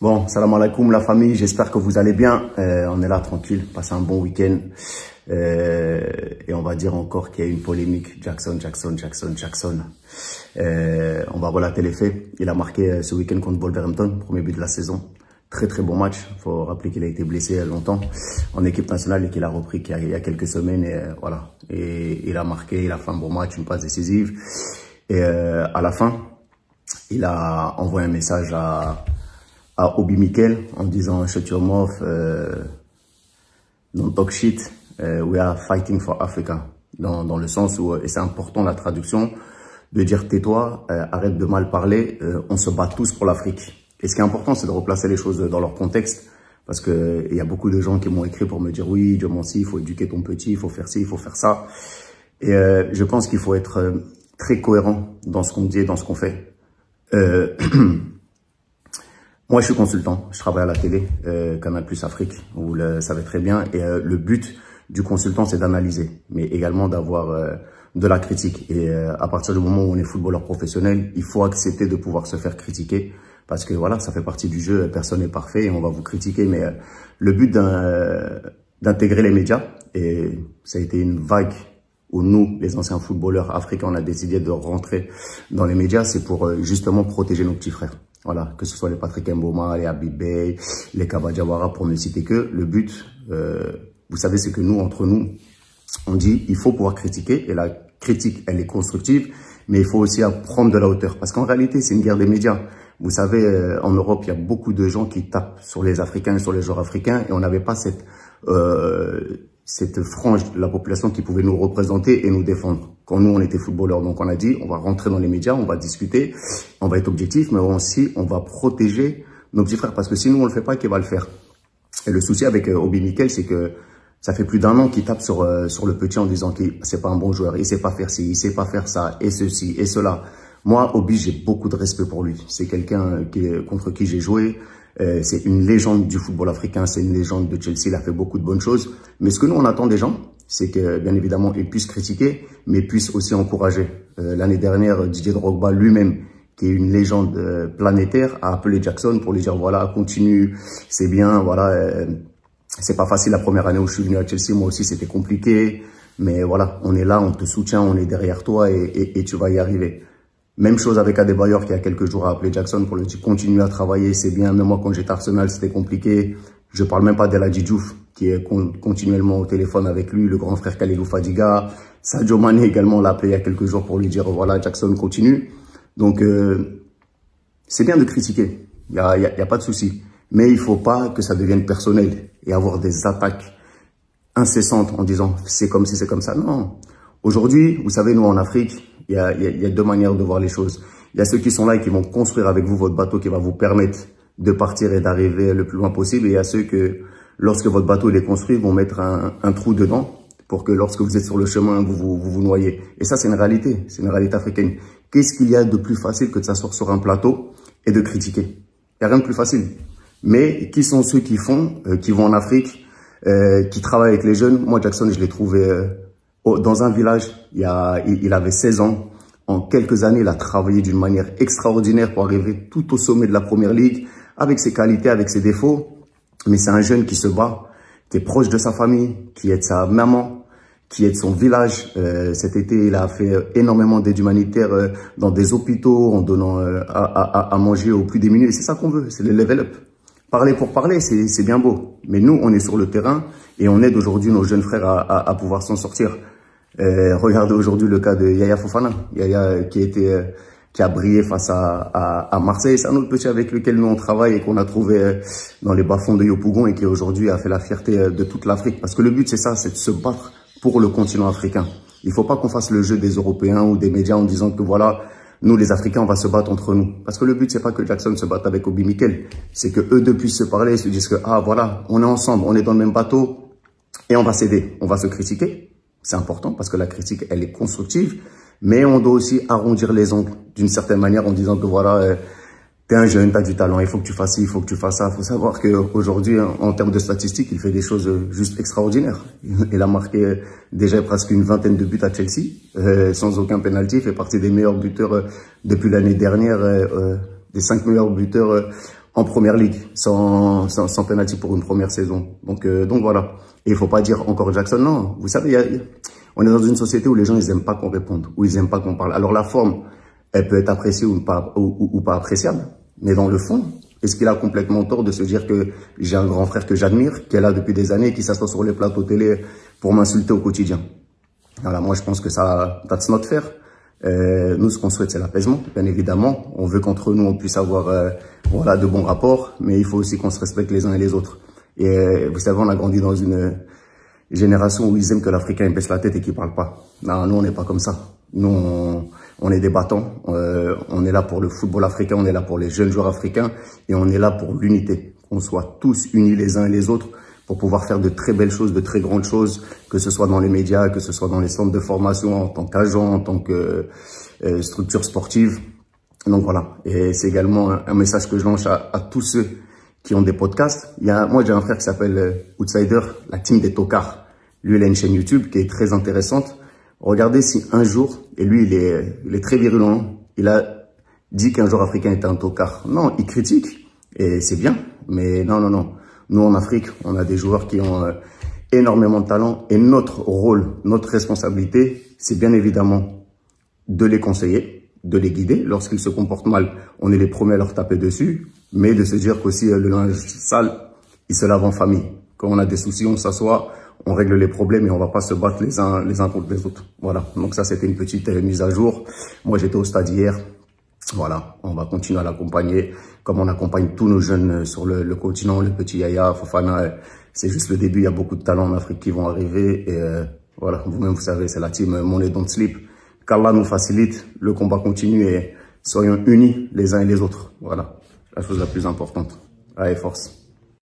Bon, salam alaikum la famille, j'espère que vous allez bien. On est là tranquille, passez un bon week-end. Et on va dire encore qu'il y a une polémique. Jackson. On va relater les faits. Il a marqué ce week-end contre Wolverhampton, premier but de la saison. Très bon match. Il faut rappeler qu'il a été blessé longtemps en équipe nationale et qu'il a repris il y a quelques semaines. Et voilà. Et il a marqué, il a fait un bon match, une passe décisive. Et à la fin, il a envoyé un message à Obi Mikel en disant shut your mouth, don't talk shit, we are fighting for Africa. Dans le sens où, et c'est important la traduction, de dire tais-toi, arrête de mal parler, on se bat tous pour l'Afrique. Et ce qui est important, c'est de replacer les choses dans leur contexte, parce que il y a beaucoup de gens qui m'ont écrit pour me dire oui, Dieu merci, il faut éduquer ton petit, il faut faire ci, il faut faire ça. Et je pense qu'il faut être très cohérent dans ce qu'on dit et dans ce qu'on fait. Moi, je suis consultant, je travaille à la télé, Canal Plus Afrique, vous le savez très bien. Et le but du consultant, c'est d'analyser, mais également d'avoir de la critique. Et à partir du moment où on est footballeur professionnel, il faut accepter de pouvoir se faire critiquer. Parce que voilà, ça fait partie du jeu, personne n'est parfait et on va vous critiquer. Mais le but d'intégrer les médias, et ça a été une vague où nous, les anciens footballeurs africains, on a décidé de rentrer dans les médias, c'est pour justement protéger nos petits frères. Voilà, que ce soit les Patrick Mboma, les Habib Beye, les Kaba Diawara, pour ne citer que. Le but, vous savez, c'est que nous, entre nous, on dit il faut pouvoir critiquer. Et la critique, elle est constructive, mais il faut aussi prendre de la hauteur. Parce qu'en réalité, c'est une guerre des médias. Vous savez, en Europe, il y a beaucoup de gens qui tapent sur les Africains et sur les joueurs africains. Et on n'avait pas cette frange de la population qui pouvait nous représenter et nous défendre. Quand nous, on était footballeurs, donc on a dit, on va rentrer dans les médias, on va discuter, on va être objectif, mais aussi, on va protéger nos petits frères. Parce que si nous, on le fait pas, qui va le faire? Et le souci avec Obi Mikel, c'est que ça fait plus d'1 an qu'il tape sur le petit en disant que c'est pas un bon joueur, il sait pas faire ci, il sait pas faire ça, et ceci, et cela. Moi, Obi, j'ai beaucoup de respect pour lui. C'est quelqu'un contre qui j'ai joué. C'est une légende du football africain, c'est une légende de Chelsea, il a fait beaucoup de bonnes choses. Mais ce que nous, on attend des gens, c'est que, bien évidemment, ils puissent critiquer, mais puissent aussi encourager. L'année dernière, Didier Drogba lui-même, qui est une légende planétaire, a appelé Jackson pour lui dire, voilà, continue, c'est bien, voilà, c'est pas facile la première année où je suis venu à Chelsea, moi aussi, c'était compliqué. Mais voilà, on est là, on te soutient, on est derrière toi et tu vas y arriver. Même chose avec Adebayor qui, il y a quelques jours, a appelé Jackson pour lui dire continue à travailler, c'est bien. Même moi, quand j'étais à Arsenal, c'était compliqué. Je parle même pas d'Eladji Diouf, qui est continuellement au téléphone avec lui, le grand frère Kalilou Fadiga. Sadio Mané également l'a appelé il y a quelques jours pour lui dire voilà, Jackson continue. Donc, c'est bien de critiquer. Il y a pas de souci. Mais il faut pas que ça devienne personnel et avoir des attaques incessantes en disant c'est comme si c'est comme ça. Non. Aujourd'hui, vous savez, nous en Afrique, il y a 2 manières de voir les choses. Il y a ceux qui sont là et qui vont construire avec vous votre bateau qui va vous permettre de partir et d'arriver le plus loin possible. Et il y a ceux que, lorsque votre bateau est construit, vont mettre un trou dedans pour que lorsque vous êtes sur le chemin, vous noyez. Et ça, c'est une réalité africaine. Qu'est-ce qu'il y a de plus facile que de s'asseoir sur un plateau et de critiquer? Il n'y a rien de plus facile. Mais qui sont ceux qui vont en Afrique, qui travaillent avec les jeunes? Moi, Jackson, je l'ai trouvé dans un village, il avait 16 ans. En quelques années, il a travaillé d'une manière extraordinaire pour arriver tout au sommet de la Première Ligue, avec ses qualités, avec ses défauts. Mais c'est un jeune qui se bat, qui est proche de sa famille, qui aide sa maman, qui aide son village. Cet été, il a fait énormément d'aide humanitaire dans des hôpitaux, en donnant à manger aux plus démunis. Et c'est ça qu'on veut, c'est le level up. Parler pour parler, c'est bien beau. Mais nous, on est sur le terrain et on aide aujourd'hui nos jeunes frères à pouvoir s'en sortir. Regardez aujourd'hui le cas de Yaya Fofana. Yaya qui a brillé face à Marseille. C'est un autre petit avec lequel nous on travaille et qu'on a trouvé dans les bas-fonds de Yopougon et qui aujourd'hui a fait la fierté de toute l'Afrique. Parce que le but, c'est ça, c'est de se battre pour le continent africain. Il faut pas qu'on fasse le jeu des Européens ou des médias en disant que voilà, nous les Africains, on va se battre entre nous. Parce que le but, c'est pas que Jackson se batte avec Obi Mikel. C'est que eux deux puissent se parler et se disent que, ah voilà, on est ensemble, on est dans le même bateau et on va s'aider. On va se critiquer. C'est important parce que la critique, elle est constructive. Mais on doit aussi arrondir les ongles d'une certaine manière en disant que voilà, t'es un jeune, t'as du talent, il faut que tu fasses ci, il faut que tu fasses ça. Il faut savoir qu'aujourd'hui, en termes de statistiques, il fait des choses juste extraordinaires. Il a marqué déjà presque une 20aine de buts à Chelsea, sans aucun penalty. Il fait partie des meilleurs buteurs depuis l'année dernière, des 5 meilleurs buteurs en première ligue, sans penalty pour une première saison. Donc voilà. Et il faut pas dire encore Jackson, non. Vous savez, on est dans une société où les gens, ils aiment pas qu'on réponde, où ils aiment pas qu'on parle. Alors la forme, elle peut être appréciée ou pas appréciable, mais dans le fond, est-ce qu'il a complètement tort de se dire que j'ai un grand frère que j'admire, qui est là depuis des années, qui s'assoit sur les plateaux télé pour m'insulter au quotidien? Voilà, moi je pense que ça, that's not fair. Nous, ce qu'on souhaite, c'est l'apaisement, bien évidemment. On veut qu'entre nous, on puisse avoir voilà, de bons rapports, mais il faut aussi qu'on se respecte les uns et les autres. Et vous savez, on a grandi dans une génération où ils aiment que l'Africain baisse la tête et qu'il parle pas. Non, nous, on n'est pas comme ça. Nous, on est des battants. On est là pour le football africain, on est là pour les jeunes joueurs africains et on est là pour l'unité. Qu'on soit tous unis les uns et les autres pour pouvoir faire de très belles choses, de très grandes choses, que ce soit dans les médias, que ce soit dans les centres de formation, en tant qu'agent, en tant que structure sportive. Donc voilà, et c'est également un message que je lance à tous ceux qui ont des podcasts. Moi, j'ai un frère qui s'appelle Outsider, la team des tocards. Lui, il a une chaîne YouTube qui est très intéressante. Regardez si un jour, et lui, il est très virulent, il a dit qu'un joueur africain était un tocard. Non, il critique, et c'est bien, mais non. Nous, en Afrique, on a des joueurs qui ont énormément de talent, et notre rôle, notre responsabilité, c'est bien évidemment de les conseiller, de les guider. Lorsqu'ils se comportent mal, on est les premiers à leur taper dessus, mais de se dire qu'aussi le linge sale, il se lave en famille. Quand on a des soucis, on s'assoit, on règle les problèmes et on va pas se battre les uns contre les autres. Voilà, donc ça c'était une petite mise à jour. Moi j'étais au stade hier, voilà, on va continuer à l'accompagner comme on accompagne tous nos jeunes sur le continent, le petit Yaya, Fofana. C'est juste le début, il y a beaucoup de talents en Afrique qui vont arriver et voilà, vous-même vous savez, c'est la team Money Don't Sleep. Qu'Allah nous facilite, le combat continue et soyons unis les uns et les autres. Voilà, la chose la plus importante. Allez, force.